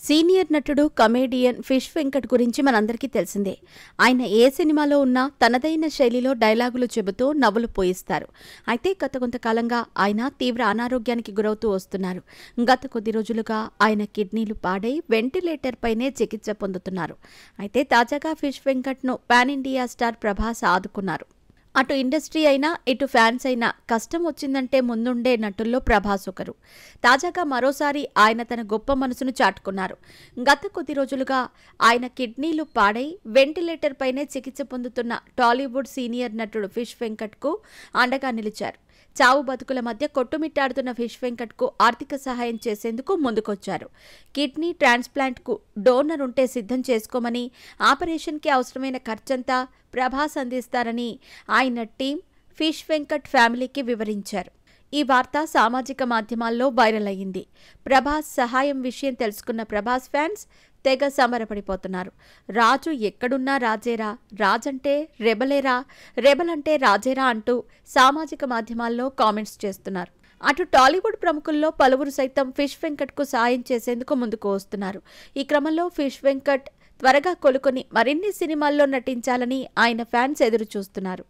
Senior నటుడు, comedian fish Venkat గురించి మనందరికీ తెలిసిందే. ఆయన ఏ సినిమాలో ఉన్నా తనదైన శైలిలో డైలాగులు చెబుతూ నవ్వులు పోయిస్తారు. అయితే గత కొంతకాలంగా ఆయన తీవ్ర అనారోగ్యానికి గురవుతూ వస్తున్నారు. గత కొద్ది రోజులుగా ఆయన కిడ్నీలు పాడై వెంటిలేటర్ పైనే చికిత్స పొందుతున్నారు. అయితే తాజాగా ఫిష్ వెంకట్ను పాన్ ఇండియా స్టార్ ప్రభాస్ ఆదుకున్నారు. అటు ఇండస్ట్రీ అయినా ఇటు ఫ్యాన్స్ అయినా కష్టం వచ్చిందంటే ముందుండే నటుల్లో ప్రభాస్ ఒకరు. తాజాగా మరోసారి ఆయన తన గొప్ప మనసును చాటుకున్నారు. గత కొద్ది రోజులుగా ఆయన కిడ్నీలు పాడై వెంటిలేటర్ పైనే చికిత్స పొందుతున్న టాలీవుడ్ సీనియర్ నటుడు ఫిష్ వెంకట్కు అండగా నిలిచారు. చావు బతుకుల మధ్య కొట్టుమిట్టాడుతున్న ఫిష్ వెంకట్కు ఆర్థిక సహాయం చేసేందుకు ముందుకొచ్చారు. కిడ్నీ ట్రాన్స్ప్లాంట్కు డోనర్ ఉంటే సిద్ధం చేసుకోమని, ఆపరేషన్కి అవసరమైన ఖర్చంతా ప్రభాస్ అందిస్తారని ఆయన టీం ఫిష్ వెంకట్ ఫ్యామిలీకి వివరించారు. ఈ వార్త సామాజిక మాధ్యమాల్లో వైరల్ అయ్యింది. ప్రభాస్ సహాయం విషయం తెలుసుకున్న ప్రభాస్ ఫ్యాన్స్ తెగ సంబరపడిపోతున్నారు. రాజు ఎక్కడున్నా రాజేరా, రాజంటే రెబలేరా, రెబలంటే రాజేరా అంటూ సామాజిక మాధ్యమాల్లో కామెంట్స్ చేస్తున్నారు. అటు టాలీవుడ్ ప్రముఖుల్లో పలువురు సైతం ఫిష్ వెంకట్కు సాయం చేసేందుకు ముందుకు వస్తున్నారు. ఈ క్రమంలో ఫిష్ వెంకట్ త్వరగా కోలుకొని మరిన్ని సినిమాల్లో నటించాలని ఆయన ఫ్యాన్స్ ఎదురు చూస్తున్నారు.